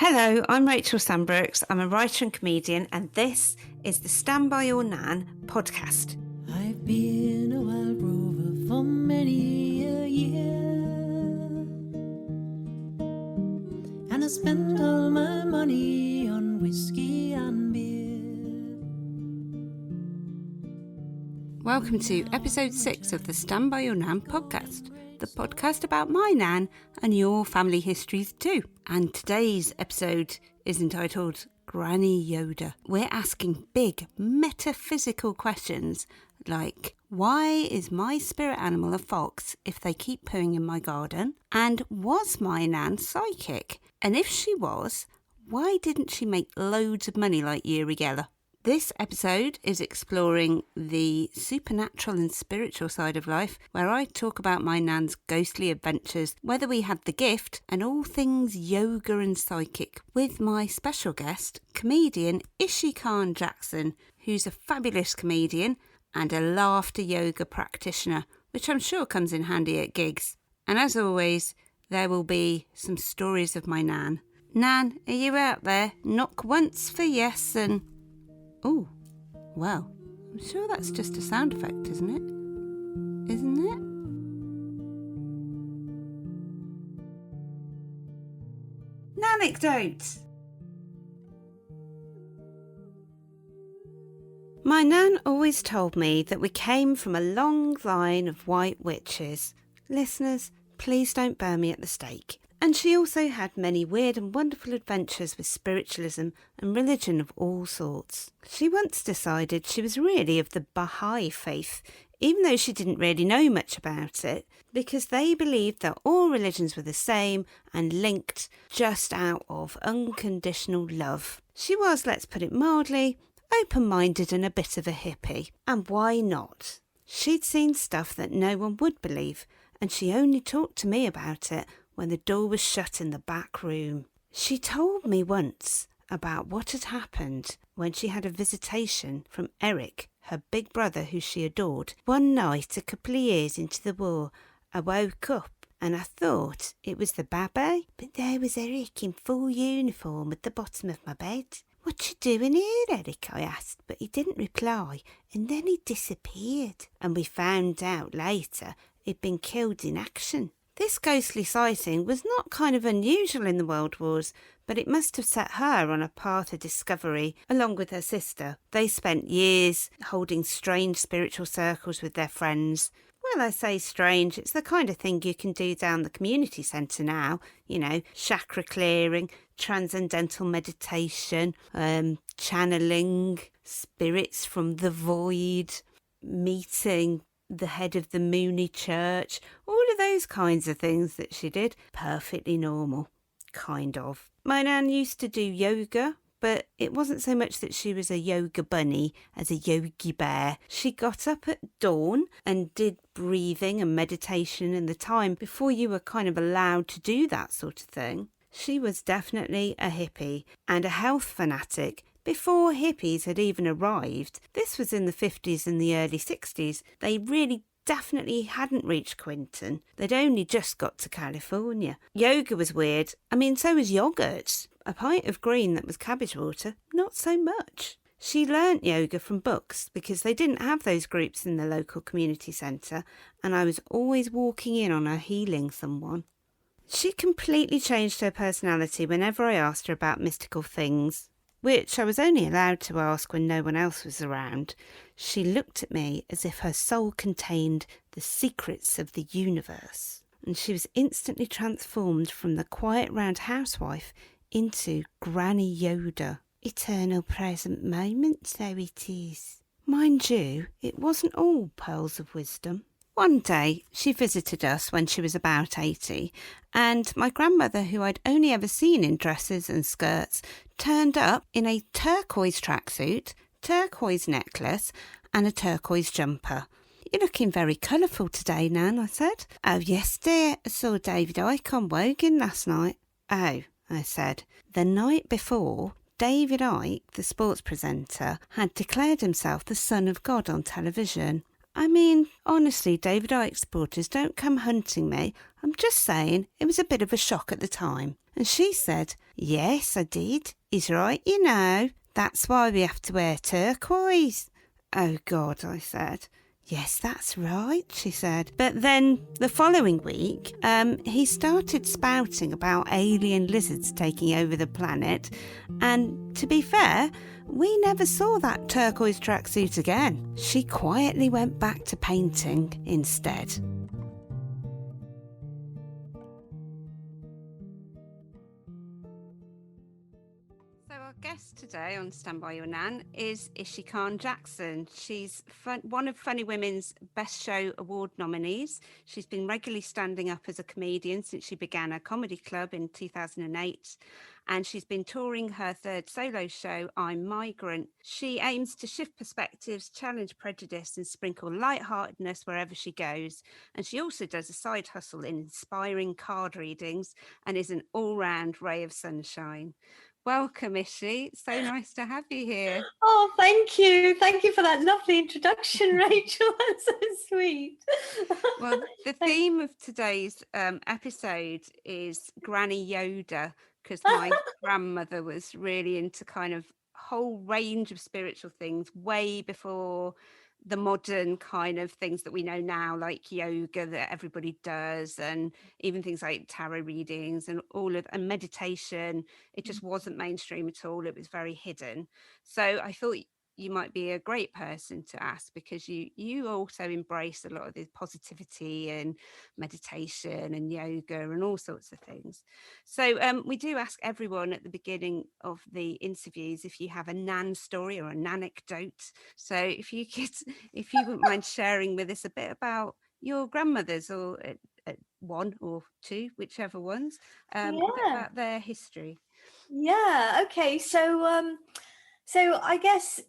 Hello, I'm Rachel Sandbrooks. I'm a writer and comedian, and this is the Stand By Your Nan podcast. I've been a wild rover for many a year, and I spent all my money on whiskey and beer. Welcome to episode 6 of the Stand By Your Nan podcast, the podcast about my nan and your family histories too. And today's episode is entitled Granny Yoda. We're asking big metaphysical questions like, why is my spirit animal a fox if they keep pooing in my garden? And was my nan psychic? And if she was, why didn't she make loads of money like Yuri Geller? This episode is exploring the supernatural and spiritual side of life, where I talk about my nan's ghostly adventures, whether we had the gift, and all things yoga and psychic, with my special guest, comedian Ishi Jackson, who's a fabulous comedian and a laughter yoga practitioner, which I'm sure comes in handy at gigs. And as always, there will be some stories of my nan. Nan, are you out there? Knock once for yes and... Oh, well, I'm sure that's just a sound effect, isn't it? Isn't it? Nanecdote! My nan always told me that we came from a long line of white witches. Listeners, please don't burn me at the stake. And she also had many weird and wonderful adventures with spiritualism and religion of all sorts. She once decided she was really of the Baha'i faith, even though she didn't really know much about it, because they believed that all religions were the same and linked just out of unconditional love. She was, let's put it mildly, open-minded and a bit of a hippie. And why not? She'd seen stuff that no one would believe, and she only talked to me about it when the door was shut in the back room. She told me once about what had happened when she had a visitation from Eric, her big brother who she adored. One night, a couple of years into the war, I woke up and I thought it was the babby, but there was Eric in full uniform at the bottom of my bed. "What you doing here, Eric?" I asked, but he didn't reply, and then he disappeared. And we found out later he'd been killed in action. This ghostly sighting was not kind of unusual in the World Wars, but it must have set her on a path of discovery, along with her sister. They spent years holding strange spiritual circles with their friends. Well, I say strange, it's the kind of thing you can do down the community centre now. You know, chakra clearing, transcendental meditation, channeling spirits from the void, meeting the head of the Mooney Church, all of those kinds of things that she did. Perfectly normal, kind of. My nan used to do yoga, but it wasn't so much that she was a yoga bunny as a yogi bear. She got up at dawn and did breathing and meditation in the time before you were kind of allowed to do that sort of thing. She was definitely a hippie and a health fanatic. Before hippies had even arrived, this was in the 50s and the early 60s, they really definitely hadn't reached Quinton. They'd only just got to California. Yoga was weird. I mean, so was yoghurt. A pint of green that was cabbage water, not so much. She learnt yoga from books because they didn't have those groups in the local community centre, and I was always walking in on her healing someone. She completely changed her personality whenever I asked her about mystical things, which I was only allowed to ask when no one else was around. She looked at me as if her soul contained the secrets of the universe, and she was instantly transformed from the quiet round housewife into Granny Yoda. Eternal present moment, so it is. Mind you, it wasn't all pearls of wisdom. One day, she visited us when she was about 80, and my grandmother, who I'd only ever seen in dresses and skirts, turned up in a turquoise tracksuit, turquoise necklace, and a turquoise jumper. "You're looking very colourful today, Nan," I said. "Oh, yes, dear. I saw David Icke on Wogan last night." "Oh," I said. The night before, David Icke, the sports presenter, had declared himself the son of God on television. I mean, honestly, David Icke supporters, don't come hunting me. I'm just saying it was a bit of a shock at the time. And she said, Yes, I did. He's right, you know. That's why we have to wear turquoise. Oh, God, I said. Yes, that's right, she said. But then the following week, he started spouting about alien lizards taking over the planet. And to be fair, we never saw that turquoise tracksuit again. She quietly went back to painting instead. So our guest today on Stand By Your Nan is Ishi Jackson. She's one of Funny Women's Best Show Award nominees. She's been regularly standing up as a comedian since she began her comedy club in 2008. And she's been touring her third solo show, I'm Migrant. She aims to shift perspectives, challenge prejudice, and sprinkle lightheartedness wherever she goes. And she also does a side hustle in inspiring card readings and is an all-round ray of sunshine. Welcome, Ishi. It's so nice to have you here. Oh, thank you. Thank you for that lovely introduction, Rachel. That's so sweet. Well, the theme of today's episode is Granny Yoda, because my grandmother was really into kind of whole range of spiritual things way before the modern kind of things that we know now, like yoga that everybody does, and even things like tarot readings and and meditation. It just wasn't mainstream at all. It was very hidden. So I thought you might be a great person to ask, because you also embrace a lot of the positivity and meditation and yoga and all sorts of things. So we do ask everyone at the beginning of the interviews if you have a nan story or an anecdote. So if you wouldn't mind sharing with us a bit about your grandmothers, or one or two, whichever ones, a bit about their history. Yeah. Okay. So I guess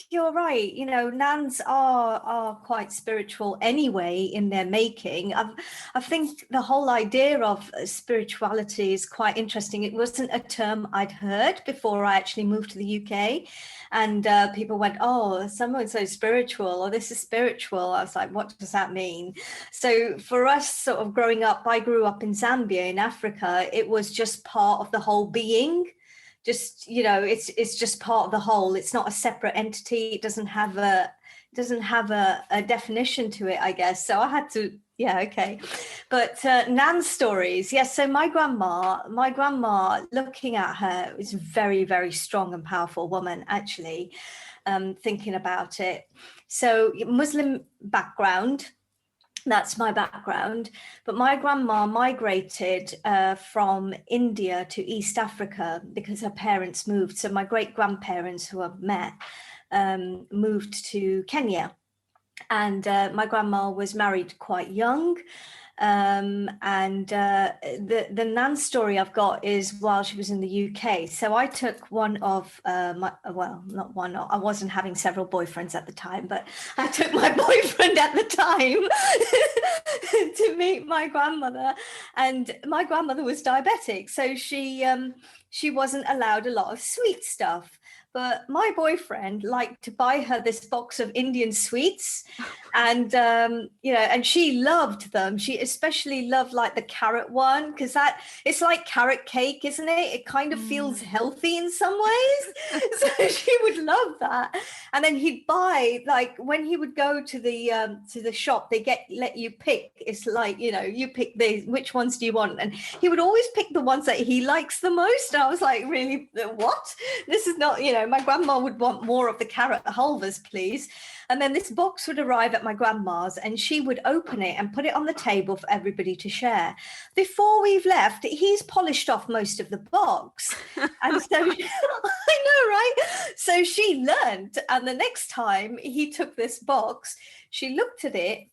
you're right. You know, nans are quite spiritual anyway in their making. I think the whole idea of spirituality is quite interesting. It wasn't a term I'd heard before I actually moved to the UK, and people went, "Oh, someone's so spiritual," or "This is spiritual." I was like, "What does that mean?" So for us, sort of growing up, I grew up in Zambia in Africa. It was just part of the whole being. Just, you know, it's just part of the whole. It's not a separate entity. It doesn't have a definition to it, I guess. So I had to, yeah, okay. But Nan's stories, yes. So my grandma, looking at her, was a very, very strong and powerful woman, actually, thinking about it. So Muslim background. That's my background. But my grandma migrated from India to East Africa because her parents moved. So my great grandparents, who I've met, moved to Kenya. And my grandma was married quite young. And the nan story I've got is while she was in the UK. So I took one of not one, I wasn't having several boyfriends at the time, but I took my boyfriend at the time to meet my grandmother. And my grandmother was diabetic, so she wasn't allowed a lot of sweet stuff. But my boyfriend liked to buy her this box of Indian sweets, and you know, and she loved them. She especially loved like the carrot one, because that it's like carrot cake, isn't it? It kind of feels healthy in some ways. So she would love that. And then he'd buy, like, when he would go to the shop, they let you pick. It's like, you know, you pick which ones do you want, and he would always pick the ones that he likes the most. And I was like, really, what? This is not, you know, my grandma would want more of the carrot halvas, please. And then this box would arrive at my grandma's, and she would open it and put it on the table for everybody to share. Before we've left, he's polished off most of the box. And so, I know, right? So she learned. And the next time he took this box, she looked at it,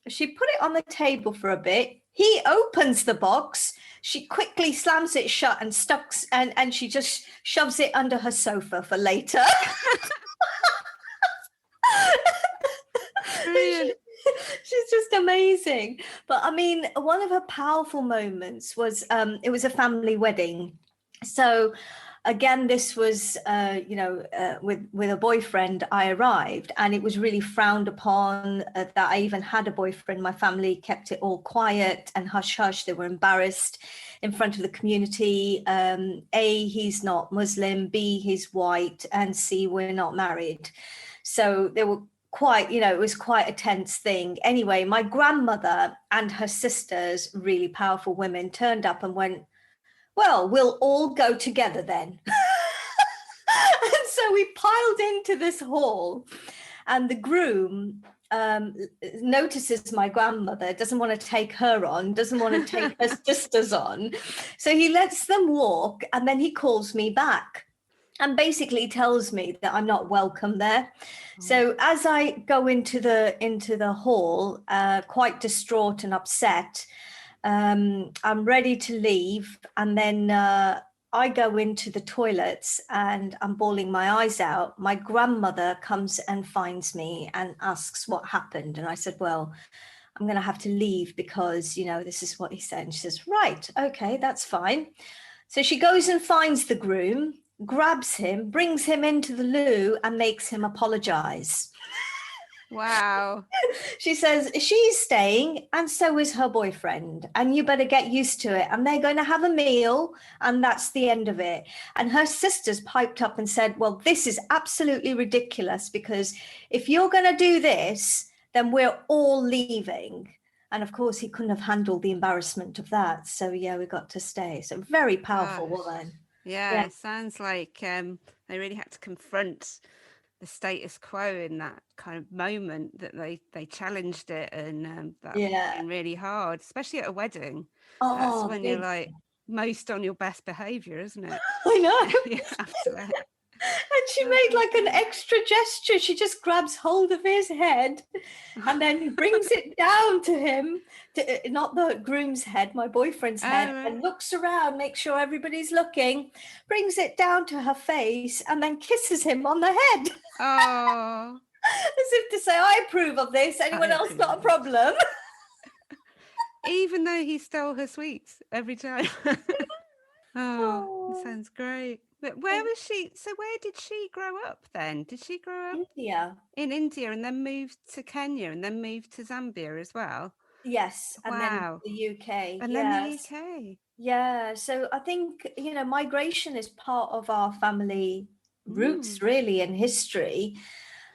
she put it on the table for a bit. He opens the box. She quickly slams it shut and she just shoves it under her sofa for later. She's just amazing. But I mean, one of her powerful moments was it was a family wedding. So again, this was, with a boyfriend, I arrived, and it was really frowned upon that I even had a boyfriend. My family kept it all quiet and hush hush. They were embarrassed in front of the community. A, he's not Muslim. B, he's white. And C, we're not married. So they were quite, it was quite a tense thing. Anyway, my grandmother and her sisters, really powerful women, turned up and went, well, we'll all go together then. And so we piled into this hall, and the groom notices my grandmother, doesn't want to take her on, doesn't want to take her sisters on. So he lets them walk, and then he calls me back and basically tells me that I'm not welcome there. So as I go into the hall, quite distraught and upset, I'm ready to leave, and then I go into the toilets and I'm bawling my eyes out. My grandmother comes and finds me and asks what happened, and I said, well, I'm going to have to leave because this is what he said. And she says, right, okay, that's fine. So she goes and finds the groom, grabs him, brings him into the loo, and makes him apologize. Wow. She says she's staying and so is her boyfriend, and you better get used to it, and they're going to have a meal, and that's the end of it. And her sisters piped up and said, well, this is absolutely ridiculous, because if you're going to do this, then we're all leaving. And of course he couldn't have handled the embarrassment of that, so yeah, we got to stay. So very powerful woman. Yeah, it sounds like they really had to confront the status quo in that kind of moment, that they challenged it, and that would have been really hard, especially at a wedding. That's when you're like most on your best behavior, isn't it? I know. You have to let. And she made like an extra gesture. She just grabs hold of his head and then brings it down to him, not the groom's head, my boyfriend's head, and looks around, makes sure everybody's looking, brings it down to her face, and then kisses him on the head. Oh. As if to say, I approve of this. Anyone else got a problem? Even though he stole her sweets every time. It sounds great. But where was she? So where did she grow up then? Did she grow up in India and then move to Kenya and then move to Zambia as well? Yes. And then the UK. And then the UK. Yeah. So I think, migration is part of our family roots, really, and history.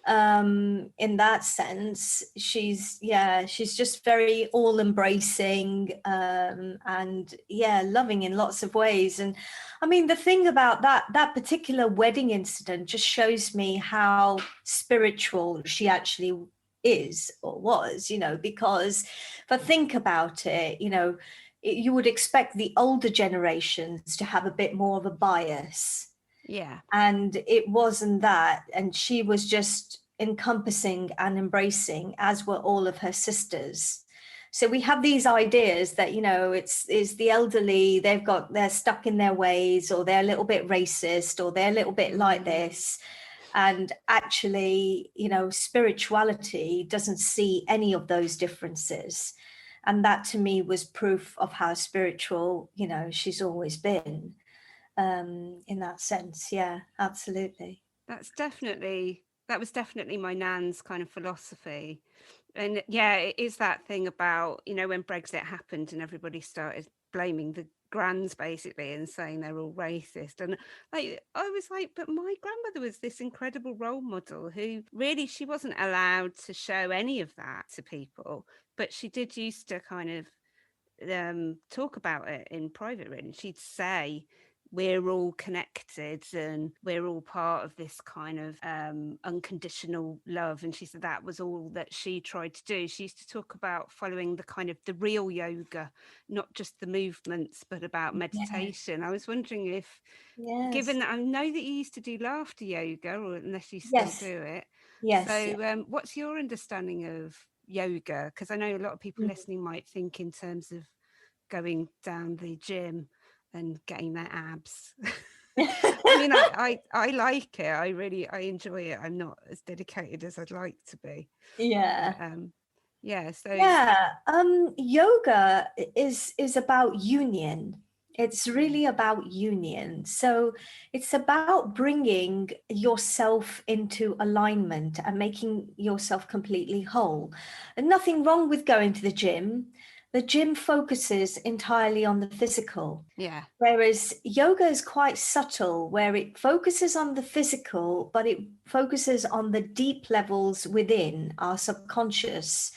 In that sense, she's just very all embracing, and loving in lots of ways. And I mean, the thing about that particular wedding incident just shows me how spiritual she actually is or was, because if I think about it, you would expect the older generations to have a bit more of a bias. Yeah. And it wasn't that. And she was just encompassing and embracing, as were all of her sisters. So we have these ideas that, it's the elderly, they're stuck in their ways, or they're a little bit racist, or they're a little bit like this. And actually, spirituality doesn't see any of those differences. And that to me was proof of how spiritual, she's always been. In that sense, yeah, absolutely. That was definitely my nan's kind of philosophy. And yeah, it is that thing about, when Brexit happened and everybody started blaming the grands basically and saying they're all racist. And I was like, but my grandmother was this incredible role model who really, she wasn't allowed to show any of that to people, but she did used to kind of talk about it in private. Really, she'd say, we're all connected and we're all part of this kind of unconditional love. And she said that was all that she tried to do. She used to talk about following the kind of the real yoga, not just the movements, but about meditation. I was wondering if, given that I know that you used to do laughter yoga, or unless you still do it. So what's your understanding of yoga? Because I know a lot of people listening might think in terms of going down the gym and getting their abs. I mean, I like it. I enjoy it. I'm not as dedicated as I'd like to be. Yoga is about union. It's really about union. So it's about bringing yourself into alignment and making yourself completely whole. And nothing wrong with going to the gym. The gym focuses entirely on the physical. Yeah. Whereas yoga is quite subtle, where it focuses on the physical, but it focuses on the deep levels within our subconscious,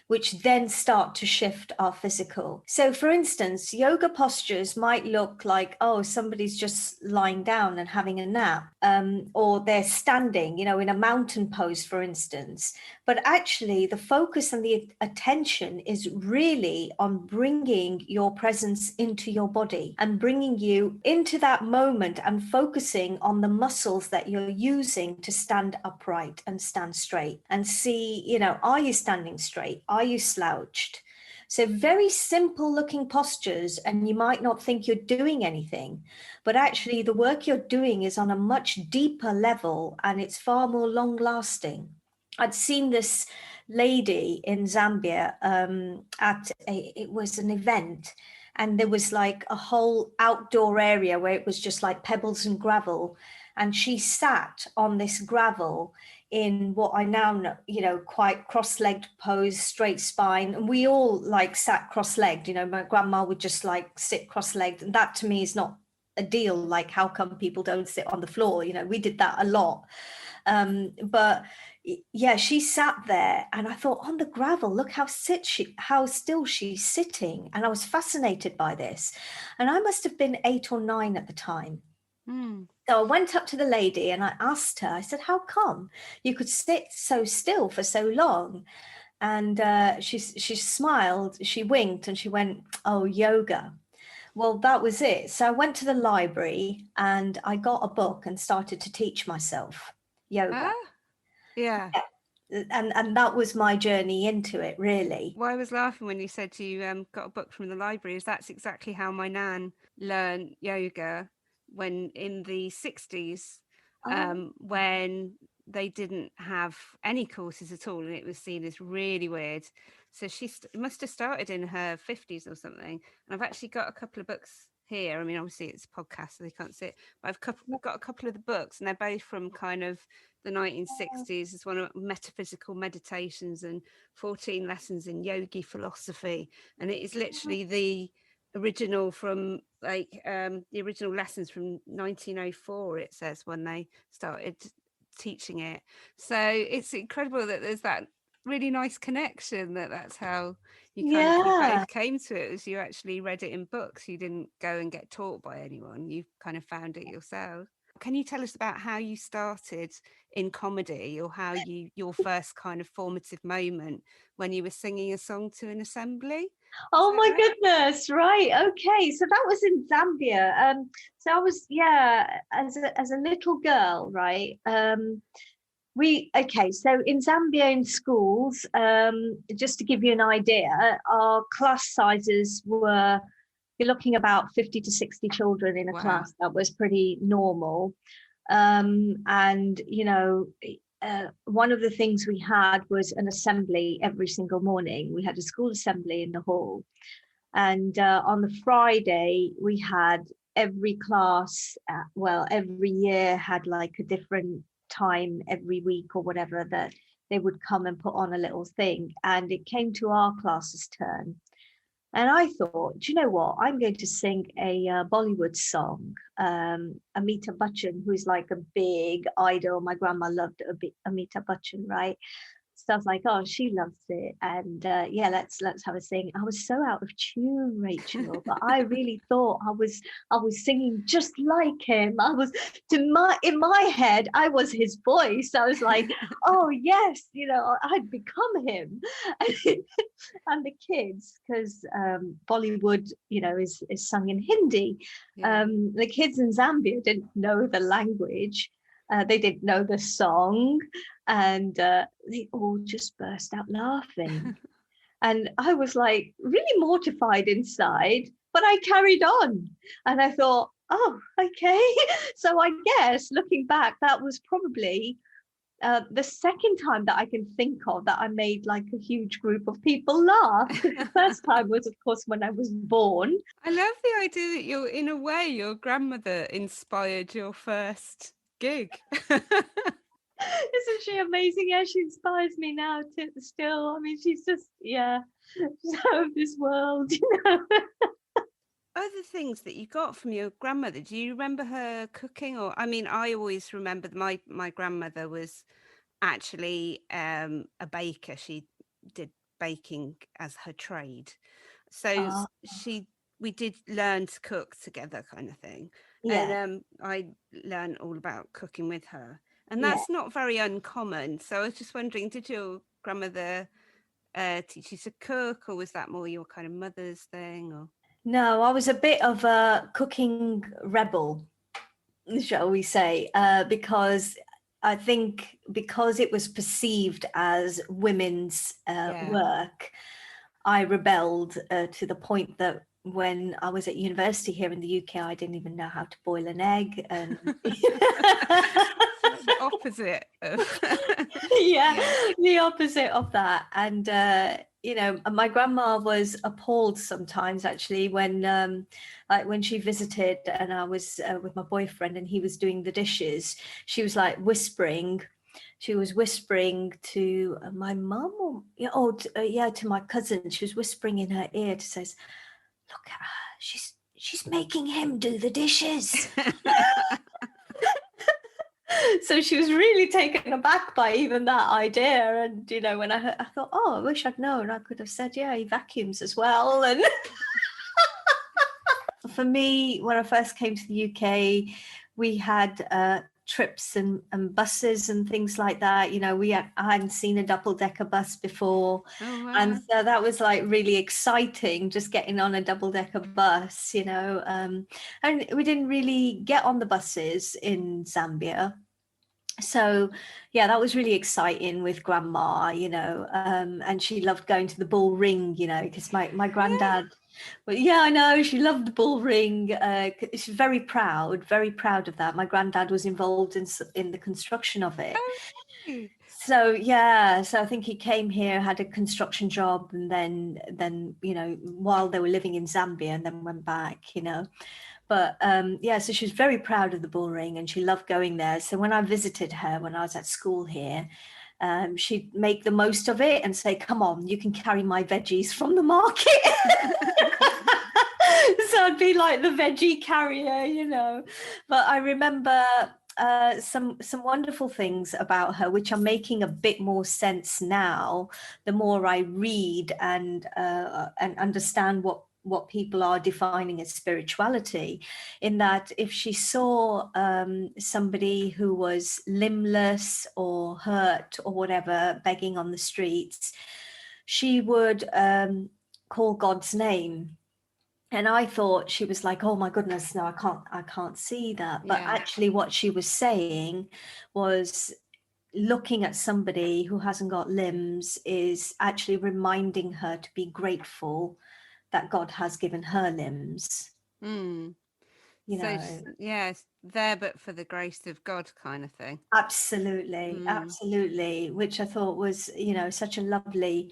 which then start to shift our physical. So, for instance, yoga postures might look like, oh, somebody's just lying down and having a nap, or they're standing, in a mountain pose, for instance. But actually, the focus and the attention is really on bringing your presence into your body and bringing you into that moment and focusing on the muscles that you're using to stand upright and stand straight and see, are you standing straight? Are you slouched? So very simple looking postures, and you might not think you're doing anything, but actually the work you're doing is on a much deeper level and it's far more long lasting. I'd seen this lady in Zambia it was an event, and there was like a whole outdoor area where it was just like pebbles and gravel, and she sat on this gravel in what I now know, quite cross-legged pose, straight spine. And we all like sat cross-legged, my grandma would just like sit cross-legged. And that to me is not a deal. Like, how come people don't sit on the floor? We did that a lot. But yeah, she sat there and I thought, on the gravel, look how still she's sitting. And I was fascinated by this. And I must have been 8 or 9 at the time. So I went up to the lady and I asked her, I said, how come you could sit so still for so long? And she smiled, she winked, and she went, oh, yoga. Well, that was it. So I went to the library and I got a book and started to teach myself yoga. Yeah. And that was my journey into it, really. Well, I was laughing when you said you got a book from the library, is that's exactly how my nan learned yoga when in the 60s, when they didn't have any courses at all and it was seen as really weird. So she must have started in her 50s or something. And I've actually got a couple of books here. I mean, obviously it's a podcast, so they can't see it, but I've got a couple of the books, and they're both from kind of the 1960s. It's one of metaphysical meditations and 14 lessons in yogi philosophy, and it is literally the original from the original lessons from 1904, it says, when they started teaching it. So it's incredible that there's that really nice connection, that's how you both came to it, as you actually read it in books. You didn't go and get taught by anyone, you kind of found it yourself. Can you tell us about how you started in comedy, or how your first kind of formative moment when you were singing a song to an assembly? Oh my goodness, right. Okay. So that was in Zambia. So I was, as a little girl, right? So in Zambia in schools, just to give you an idea, our class sizes were, you're looking about 50 to 60 children in a class. That was pretty normal. And one of the things we had was an assembly every single morning. We had a school assembly in the hall. And on the Friday, we had every class, every year had like a different time every week or whatever, that they would come and put on a little thing. And it came to our class's turn. And I thought, do you know what? I'm going to sing a Bollywood song. Amitabh Bachchan, who's like a big idol. My grandma loved Amitabh Bachchan, right? So I was like, oh, she loves it. And let's have a sing. I was so out of tune, Rachel, but I really thought I was singing just like him. I was in my head, I was his voice. I was like, oh yes, I'd become him. And the kids, because Bollywood, is sung in Hindi. The kids in Zambia didn't know the language. They didn't know the song, and they all just burst out laughing. And I was like really mortified inside, but I carried on. And I thought, oh, okay. So I guess looking back, that was probably The second time that I can think of that I made like a huge group of people laugh, because the first time was, of course, when I was born. I love the idea that in a way, your grandmother inspired your first gig. Isn't she amazing? Yeah, she inspires me now to still. I mean, she's just, yeah, she's out of this world, you know. Other things that you got from your grandmother, do you remember her cooking? Or, I mean, I always remember my grandmother was actually a baker. She did baking as her trade. So Ah, we did learn to cook together, kind of thing. And yeah, I learned all about cooking with her. And yeah. that's not very uncommon. So I was just wondering, did your grandmother teach you to cook, or was that more your kind of mother's thing? Or No, I was a bit of a cooking rebel, shall we say, because I think because it was perceived as women's yeah. work, I rebelled to the point that when I was at university here in the UK, I didn't even know how to boil an egg. And So like the opposite of yeah, yeah. the opposite of that. And you know, my grandma was appalled sometimes actually when like when she visited and I was with my boyfriend and he was doing the dishes. She was like whispering, she was whispering to my mum, or yeah, yeah, to my cousin. She was whispering in her ear to says, look at her, she's making him do the dishes. So she was really taken aback by even that idea. And you know, when I heard, I thought, oh, I wish I'd known. I could have said, yeah, he vacuums as well. And for me, when I first came to the UK, we had trips and buses and things like that. You know, I hadn't seen a double-decker bus before. Oh And wow. so that was like really exciting, just getting on a double-decker bus, you know. And we didn't really get on the buses in Zambia. So yeah, that was really exciting with grandma, you know, and she loved going to the bull ring, you know, because my Yeah. granddad, but yeah, I know she loved the bull ring. She's very proud of that. My granddad was involved in the construction of it. Oh, really? So yeah, so I think he came here, had a construction job, and then you know, while they were living in Zambia, and then went back, you know. But yeah, so she was very proud of the bull ring and she loved going there. So when I visited her when I was at school here, she'd make the most of it and say, come on, you can carry my veggies from the market. So I'd be like the veggie carrier, you know. But I remember some wonderful things about her, which are making a bit more sense now, the more I read and understand what people are defining as spirituality. In that, if she saw somebody who was limbless or hurt or whatever, begging on the streets, she would call God's name. And I thought she was like, oh my goodness, no, I can't see that. But Yeah. actually what she was saying was looking at somebody who hasn't got limbs is actually reminding her to be grateful that God has given her limbs, Mm. you So know. yes, there but for the grace of God kind of thing. Absolutely, Mm. absolutely, which I thought was, you know, such a lovely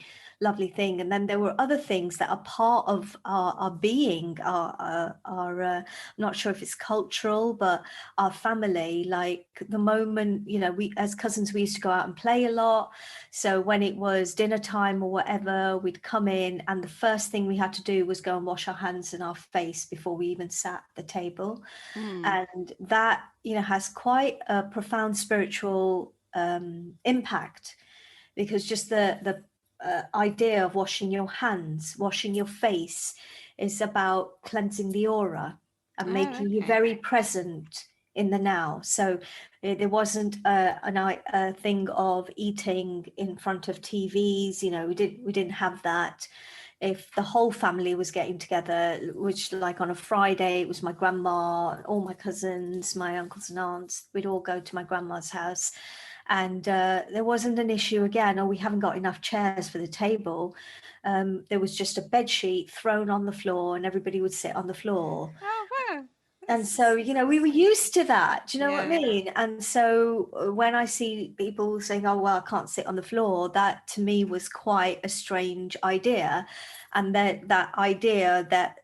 thing. And then there were other things that are part of our being, I'm not sure if it's cultural, but our family, like the moment, you know, we as cousins, we used to go out and play a lot. So when it was dinner time or whatever, we'd come in and the first thing we had to do was go and wash our hands and our face before we even sat at the table. Mm. And that, you know, has quite a profound spiritual impact, because just the idea of washing your hands, washing your face, is about cleansing the aura and Oh, making you okay. very present in the now. So there wasn't a thing of eating in front of TVs. You know, we didn't have that. If the whole family was getting together, which like on a Friday, it was my grandma, all my cousins, my uncles and aunts, we'd all go to my grandma's house. And there wasn't an issue again, oh, we haven't got enough chairs for the table. There was just a bed sheet thrown on the floor and everybody would sit on the floor. Oh wow. And so, we were used to that. Do you know what I Yeah. mean? And so when I see people saying, oh, well, I can't sit on the floor, that to me was quite a strange idea. And that idea that,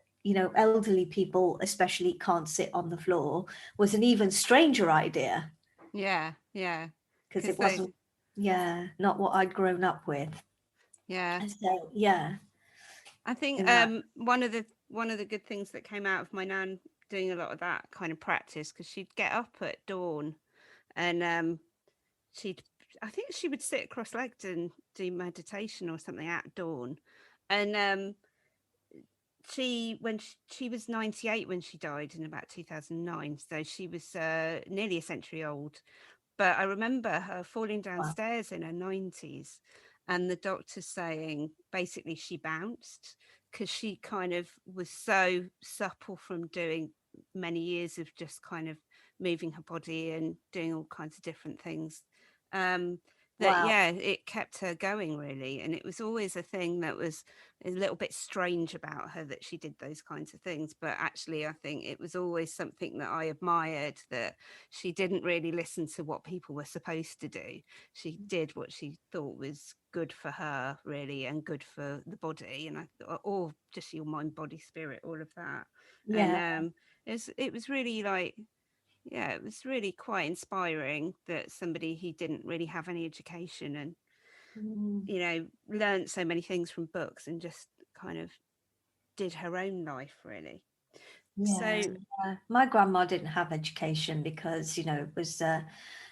elderly people especially can't sit on the floor was an even stranger idea, Yeah. because Because it they, wasn't, not what I'd grown up with. yeah. And so, yeah, I think in that. one of the good things that came out of my nan doing a lot of that kind of practice, because she'd get up at dawn and she'd I think she would sit cross-legged and do meditation or something at dawn. And she was 98 when she died in about 2009, so she was nearly a century old. But I remember her falling Wow. downstairs in her 90s and the doctor saying basically she bounced, because she kind of was so supple from doing many years of just kind of moving her body and doing all kinds of different things. Um, that, Wow. yeah, it kept her going really. And it was always a thing that was a little bit strange about her, that she did those kinds of things. But actually, I think it was always something that I admired, that she didn't really listen to what people were supposed to do. She did what she thought was good for her, really, and good for the body, and or just your mind, body, spirit, all of that. And Yeah. it was really like, yeah, it was really quite inspiring that somebody who didn't really have any education and Mm. learned so many things from books and just kind of did her own life really. Yeah, So yeah. My grandma didn't have education because, it was at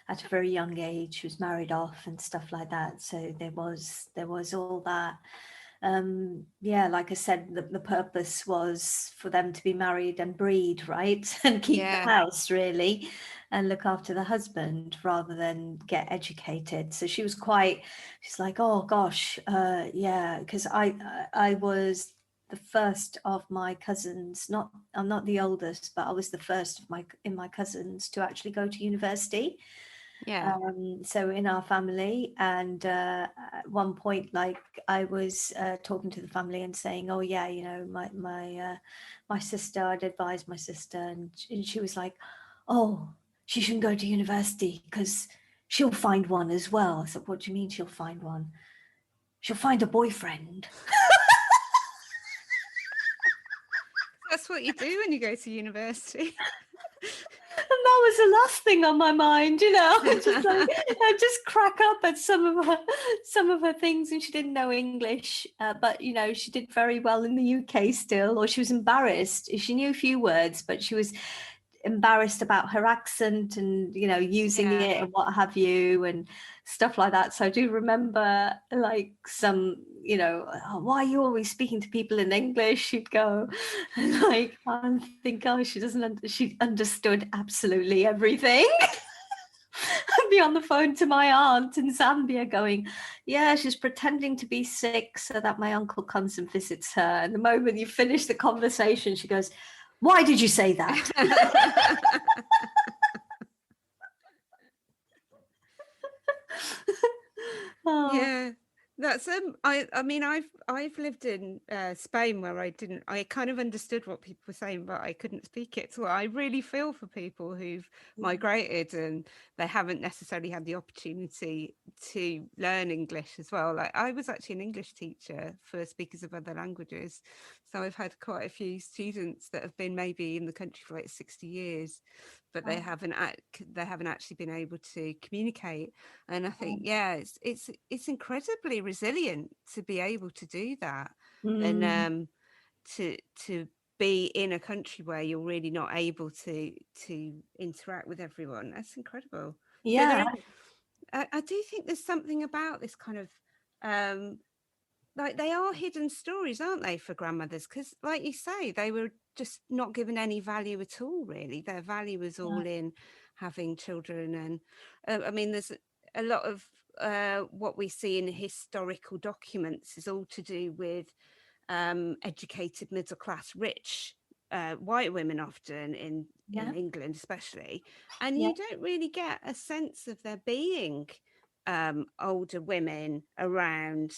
a very young age. She was married off and stuff like that. So there was all that. Yeah, like I said, the purpose was for them to be married and breed, right? And keep the yeah, house really and look after the husband rather than get educated. So she's like, oh gosh, yeah, because I was the first of my cousins, I'm not the oldest, but I was the first of my cousins to actually go to university. yeah, So in our family, and at one point, like I was talking to the family and saying, "Oh yeah, my sister, I'd advise my sister," and she was like, "Oh, she shouldn't go to university because she'll find one as well." I said, "What do you mean she'll find one? She'll find a boyfriend." that's what you do when you go to university. And that was the last thing on my mind, I just crack up at some of her things, and she didn't know English, but she did very well in the UK still, or she was embarrassed. She knew a few words, but she was embarrassed about her accent and using Yeah. it and what have you and stuff like that. So I do remember like some "Oh, why are you always speaking to people in English?" She'd go, and like I think, oh, she understood absolutely everything. I'd be on the phone to my aunt in Zambia going, yeah, she's pretending to be sick so that my uncle comes and visits her. And the moment you finish the conversation, she goes, why did you say that? Oh, Yeah, that's I mean I've lived in Spain, where I kind of understood what people were saying, but I couldn't speak it. So I really feel for people who've migrated and they haven't necessarily had the opportunity to learn English as well. Like, I was actually an English teacher for speakers of other languages, so I've had quite a few students that have been maybe in the country for like 60 years, but they haven't actually been able to communicate. And I think, yeah, it's incredibly resilient to be able to do that, and mm, to be in a country where you're really not able to interact with everyone. That's incredible. So yeah, I do think there's something about this kind of um, like, they are hidden stories, aren't they, for grandmothers? Because, like you say, they were just not given any value at all, really. Their value was yeah, all in having children. And I mean, there's a lot of what we see in historical documents is all to do with educated, middle class, rich white women, often in yeah, England, especially. And yeah, you don't really get a sense of there being older women around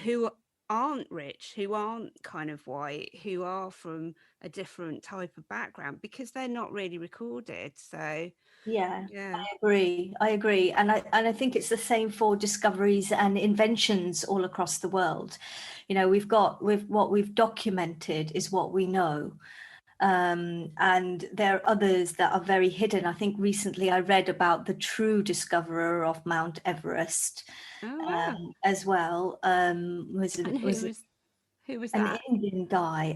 who aren't rich, who aren't kind of white, who are from a different type of background, because they're not really recorded. So Yeah, yeah. I agree. And I think it's the same for discoveries and inventions all across the world. You know, with what we've documented is what we know. And there are others that are very hidden. I think recently I read about the true discoverer of Mount Everest Oh wow. as well. And who was An that? Indian guy.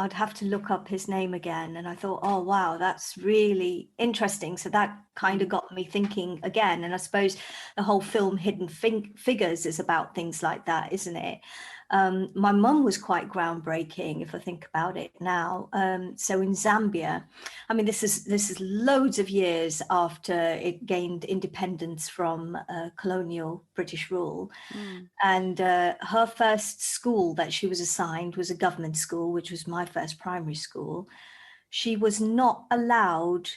I'd have to look up his name again. And I thought, oh, wow, that's really interesting. So that kind of Mm. got me thinking again. And I suppose the whole film Hidden Figures is about things like that, isn't it? My mum was quite groundbreaking, if I think about it now. So in Zambia, I mean, this is loads of years after it gained independence from colonial British rule. Mm. And her first school that she was assigned was a government school, which was my first primary school. She was not allowed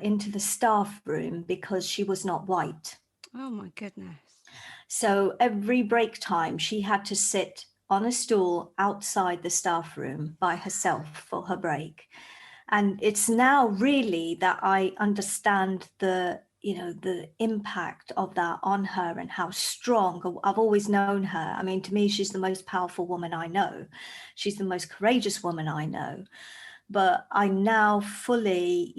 into the staff room because she was not white. Oh my goodness. So every break time, she had to sit on a stool outside the staff room by herself for her break. And it's now really that I understand the impact of that on her and how strong. I've always known her. I mean, to me, she's the most powerful woman I know. She's the most courageous woman I know. But I now fully,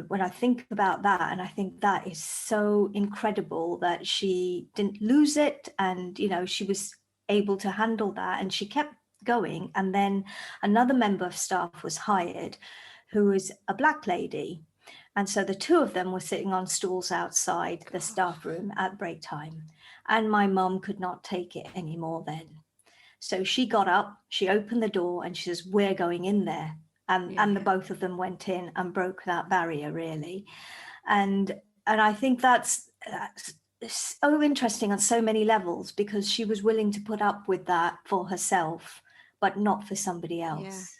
when I think about that, and I think that is so incredible that she didn't lose it, and she was able to handle that, and she kept going. And then another member of staff was hired, who was a black lady. And so the two of them were sitting on stools outside the staff room at break time. And my mum could not take it anymore then. So she got up, she opened the door, and she says, "We're going in there." And the Yeah. both of them went in and broke that barrier, really. And I think that's so interesting on so many levels, because she was willing to put up with that for herself, but not for somebody Yeah. else.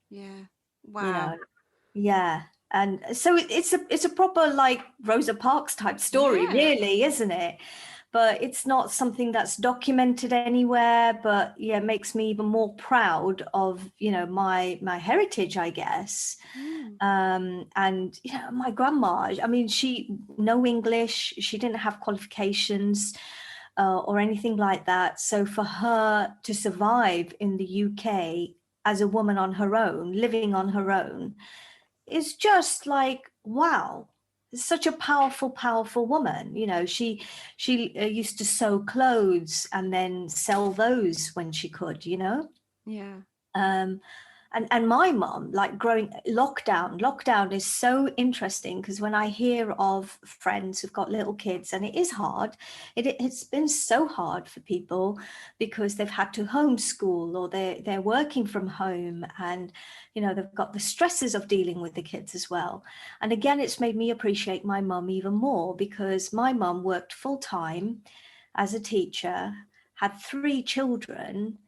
Yeah. You Wow. know, yeah. And so it's a proper like Rosa Parks type story, Yeah. really, isn't it? But it's not something that's documented anywhere. But yeah, it makes me even more proud of my heritage, I guess. Mm. And my grandma, I mean, she no English, she didn't have qualifications or anything like that. So for her to survive in the UK as a woman on her own, living on her own, is just like, wow, such a powerful woman. She used to sew clothes and then sell those when she could. Yeah. um and my mom, like, growing lockdown is so interesting, because when I hear of friends who've got little kids, and it is hard, it's been so hard for people, because they've had to homeschool, or they're working from home, and they've got the stresses of dealing with the kids as well. And again, it's made me appreciate my mum even more, because my mum worked full time as a teacher, had 3 children,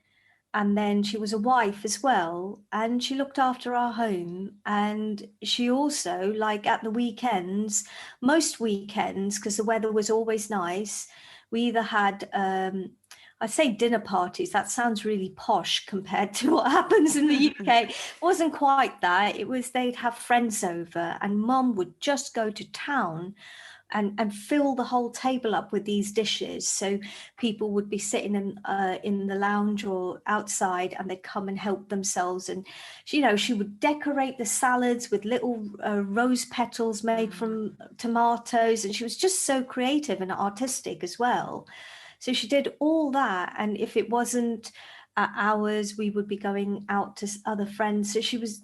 and then she was a wife as well, and she looked after our home. And she also, like, at the weekends, most weekends, because the weather was always nice, we either had I say dinner parties, that sounds really posh compared to what happens in the UK. It wasn't quite that. It was, they'd have friends over, and mum would just go to town and fill the whole table up with these dishes. So people would be sitting in the lounge or outside, and they'd come and help themselves. And she would decorate the salads with little rose petals made from tomatoes, and she was just so creative and artistic as well. So she did all that, and if it wasn't hours, we would be going out to other friends. So she was,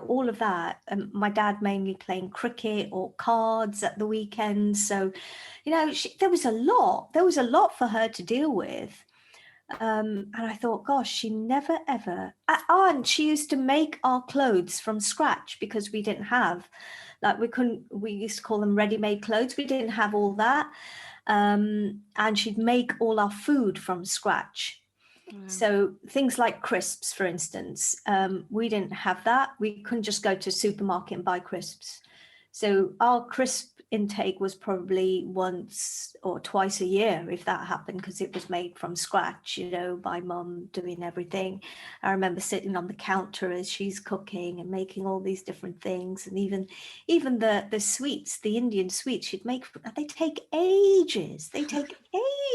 all of that. And my dad mainly playing cricket or cards at the weekends. So, there was a lot. There was a lot for her to deal with. And I thought, gosh, she never ever. And she used to make our clothes from scratch, because we didn't have, like, we used to call them ready-made clothes. We didn't have all that. And she'd make all our food from scratch. Wow. So things like crisps, for instance, we didn't have that. We couldn't just go to a supermarket and buy crisps. So our crisp intake was probably once or twice a year, if that happened, because it was made from scratch, you know, by mum doing everything. I remember sitting on the counter as she's cooking and making all these different things, and even the sweets, the Indian sweets she'd make, they take ages. They take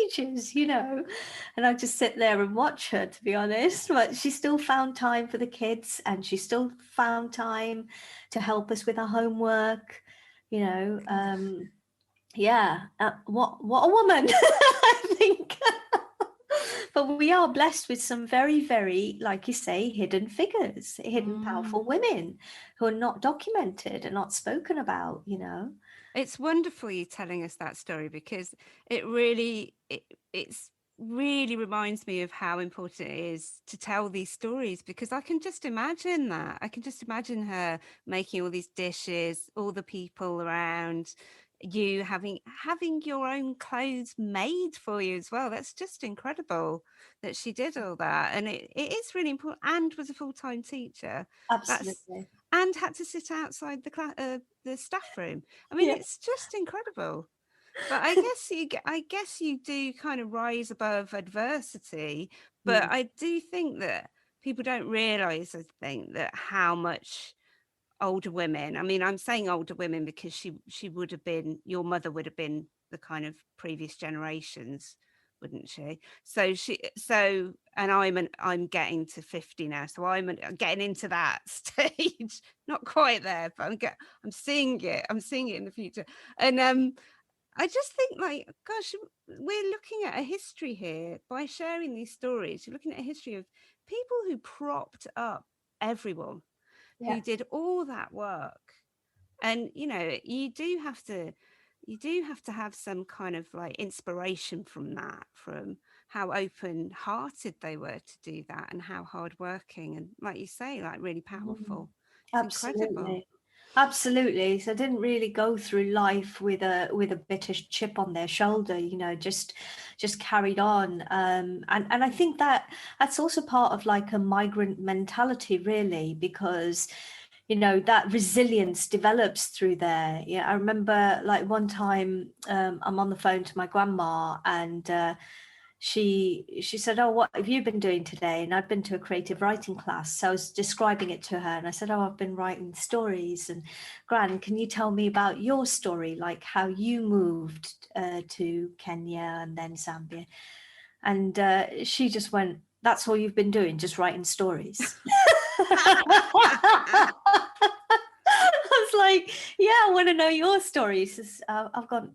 ages, you know. And I just sit there and watch her, to be honest. But she still found time for the kids, and she still found time to help us with our homework, you know. Yeah, what a woman. I think. But we are blessed with some very, very, like you say, hidden figures, hidden powerful women who are not documented and not spoken about, you know. It's wonderful you telling us that story, because it really it's really reminds me of how important it is to tell these stories, because I can just imagine that. I can just imagine her making all these dishes, all the people around, you having your own clothes made for you as well. That's just incredible that she did all that. And it is really important, and was a full-time teacher. That's Absolutely. and had to sit outside the staff room. I mean, Yeah. it's just incredible. But I guess you do kind of rise above adversity. But Mm. I do think that people don't realise, I think, that how much older women, I mean, I'm saying older women because she would have been, your mother would have been the kind of previous generations, wouldn't she? And I'm getting to 50 now, so I'm getting into that stage. Not quite there, but I'm seeing it. I'm seeing it in the future. And I just think, like, gosh, we're looking at a history here by sharing these stories. You're looking at a history of people who propped up everyone, Yeah. who did all that work. And you do have to have some kind of like inspiration from that, from how open hearted they were to do that, and how hardworking, and like you say, like really Mm. powerful. It's incredible. Absolutely. Absolutely. So didn't really go through life with a bitter chip on their shoulder, you know, just carried on. And I think that's also part of like a migrant mentality, really, because you know that resilience develops through there. Yeah, I remember like one time I'm on the phone to my grandma, and she said, "Oh, what have you been doing today?" And I'd been to a creative writing class, so I was describing it to her, and I said, "Oh, I've been writing stories." And Gran, can you tell me about your story, like how you moved to Kenya and then Zambia? And she just went, "That's all you've been doing, just writing stories." I was like, "Yeah, I want to know your story." She says, "I've got."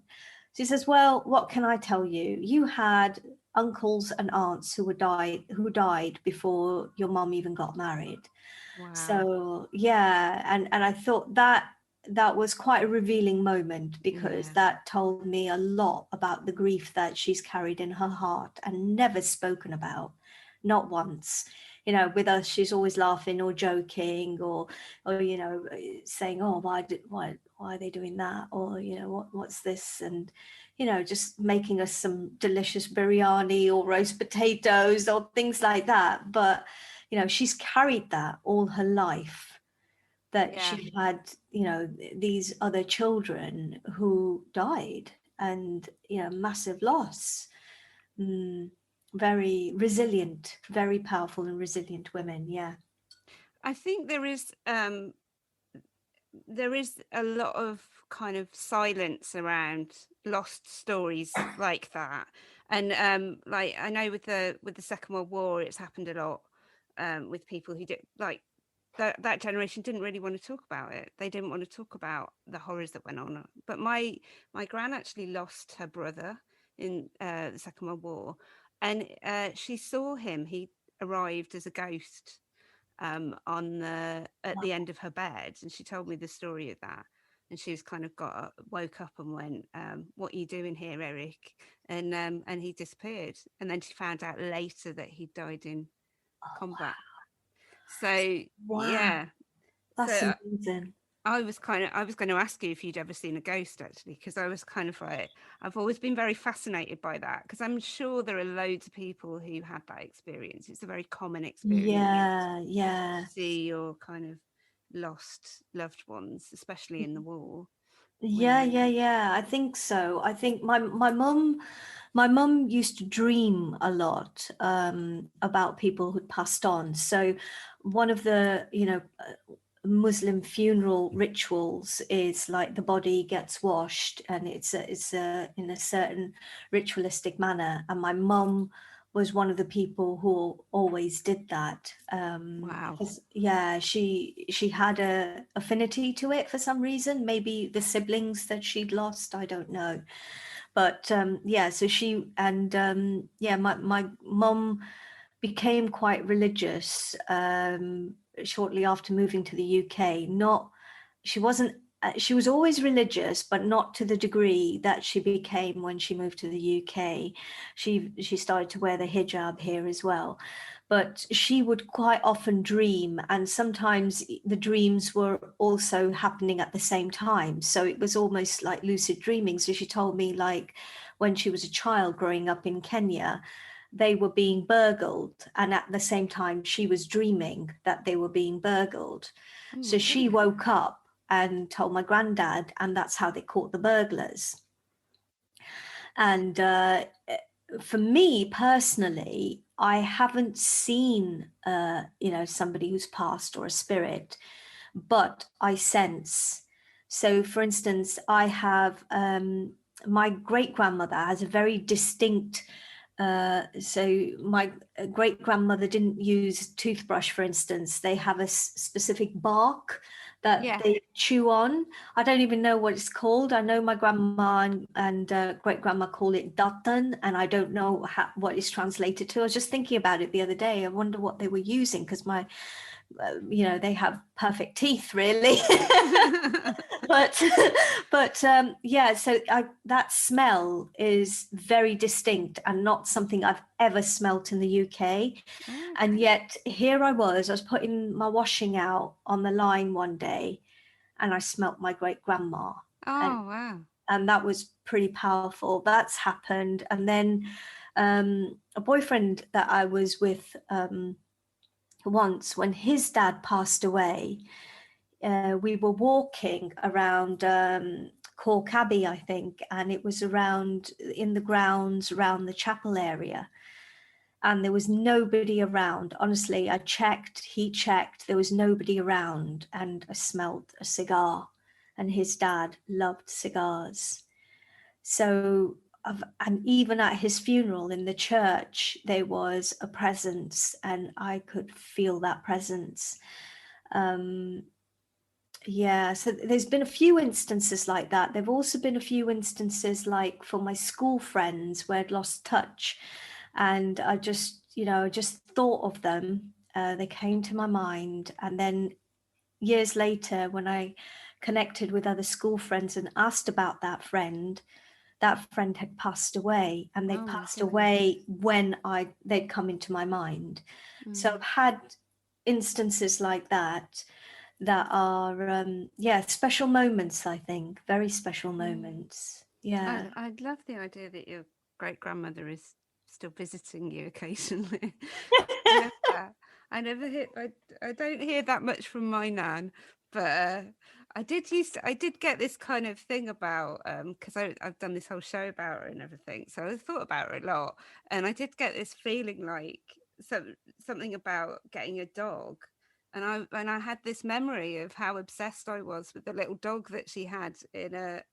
She says, "Well, what can I tell you? You had uncles and aunts who died before your mom even got married." Wow. So yeah, and I thought that was quite a revealing moment, because Yeah. that told me a lot about the grief that she's carried in her heart and never spoken about, not once. You know, with us, she's always laughing or joking, or you know, saying, "Oh, why are they doing that?" Or you know, what's this? And you know, just making us some delicious biryani or roast potatoes or things like that. But you know, she's carried that all her life, that Yeah. she had, you know, these other children who died, and you know, massive loss. Mm, very resilient, very powerful and resilient women. Yeah. I think there is a lot of kind of silence around lost stories like that. And like, I know with the Second World War, it's happened a lot, with people who did, like, that generation didn't really want to talk about it. They didn't want to talk about the horrors that went on. But my gran actually lost her brother in the Second World War, and she saw him. He arrived as a ghost, at the end of her bed, and she told me the story of that. And she was kind of woke up and went, "What are you doing here, Eric?" And he disappeared. And then she found out later that he died in combat. So Wow, yeah. that's So amazing. I was going to ask you if you'd ever seen a ghost, actually, because I was kind of like, I've always been very fascinated by that, because I'm sure there are loads of people who had that experience. It's a very common experience Yeah, to yeah. see your kind of lost loved ones, especially in the war. Yeah. I think so. I think my mum used to dream a lot about people who'd passed on. So one of the, Muslim funeral rituals is like the body gets washed, and it's in a certain ritualistic manner. And my mum was one of the people who always did that. Wow. 'Cause, yeah, she had a affinity to it for some reason. Maybe the siblings that she'd lost, I don't know. But yeah, so she and yeah, my mum became quite religious shortly after moving to the UK. Not, she wasn't, she was always religious, but not to the degree that she became when she moved to the UK. She started to wear the hijab here as well. But she would quite often dream, and sometimes the dreams were also happening at the same time. So it was almost like lucid dreaming. So she told me, like, when she was a child growing up in Kenya, they were being burgled, and at the same time she was dreaming that they were being burgled. Oh So my she goodness. woke up and told my granddad, and that's how they caught the burglars. And for me personally, I haven't seen somebody who's passed or a spirit, but I sense. So for instance, I have my great grandmother has a very distinct, so my great grandmother didn't use toothbrush, for instance. They have a specific bark that Yeah. they chew on. I don't even know what it's called. I know my grandma and great grandma call it datan, and I don't know what it's translated to. I was just thinking about it the other day. I wonder what they were using, because my they have perfect teeth, really. but yeah, so that smell is very distinct and not something I've ever smelt in the UK. And Okay. yet here I was putting my washing out on the line one day, and I smelt my great grandma. and Oh, wow. and that was pretty powerful. That's happened. And then a boyfriend that I was with once, when his dad passed away, we were walking around Cork Abbey, I think, and it was around in the grounds around the chapel area. And there was nobody around. Honestly, I checked, he checked, there was nobody around. And I smelled a cigar, and his dad loved cigars. So, and even at his funeral in the church, there was a presence, and I could feel that presence. Um, yeah, so there's been a few instances like that. There've also been a few instances, like for my school friends, where I'd lost touch, and I just thought of them. They came to my mind, and then years later, when I connected with other school friends and asked about that friend had passed away, and they Oh my passed goodness. away when they'd come into my mind. So I've Mm. had instances like that are yeah, special moments. I think very special Mm. moments. Yeah. I love the idea that your great grandmother is still visiting you occasionally. I love that. I never hear I don't hear that much from my nan, but I did get this kind of thing about because I've done this whole show about her and everything, so I thought about her a lot, and I did get this feeling like something about getting a dog. And I had this memory of how obsessed I was with the little dog that she had in a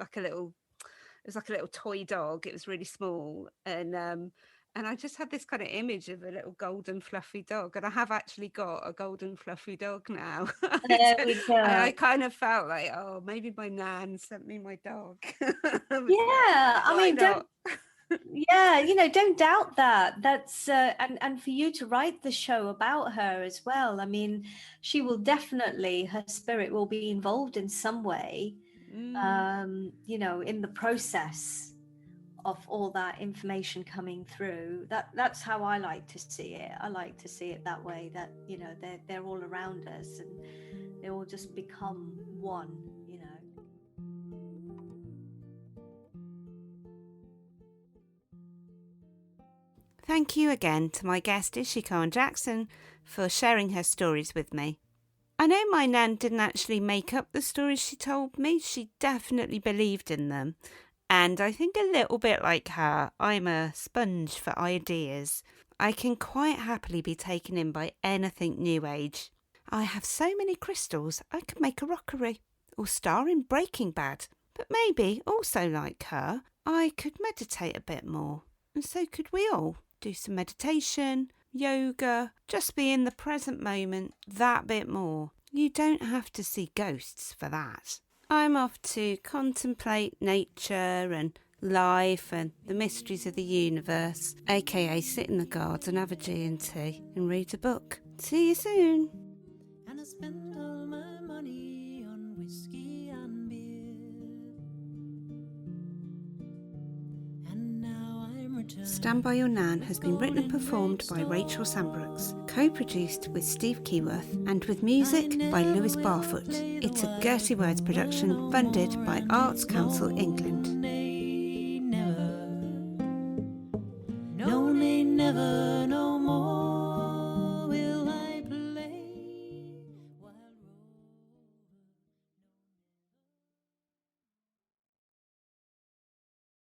like a little it was like a little toy dog. It was really small, and I just had this kind of image of a little golden fluffy dog, and I have actually got a golden fluffy dog now. There we I go. kind of felt like, oh, maybe my nan sent me my dog. I was like, Yeah, I why mean, don't not? yeah, don't doubt that. That's and for you to write the show about her as well. I mean, she will definitely, her spirit will be involved in some way, Mm, in the process of all that information coming through. That's how I like to see it. I like to see it that way, that they're all around us, and they all just become one. Thank you again to my guest Ishi Jackson for sharing her stories with me. I know my nan didn't actually make up the stories she told me. She definitely believed in them. And I think a little bit like her, I'm a sponge for ideas. I can quite happily be taken in by anything New Age. I have so many crystals, I could make a rockery or star in Breaking Bad. But maybe, also like her, I could meditate a bit more. And so could we all. Do some meditation, yoga, just be in the present moment that bit more. You don't have to see ghosts for that. I'm off to contemplate nature and life and the mysteries of the universe, aka sit in the garden, have a G&T and read a book. See you soon. And I spend all my money on whiskey and beer. And now I'm returned. Stand By Your Nan has been written and performed by Rachel Sandbrooks, co-produced with Steve Keyworth and with music by Lewis Barfoot. It's a Gertie Words production funded by Arts Council England.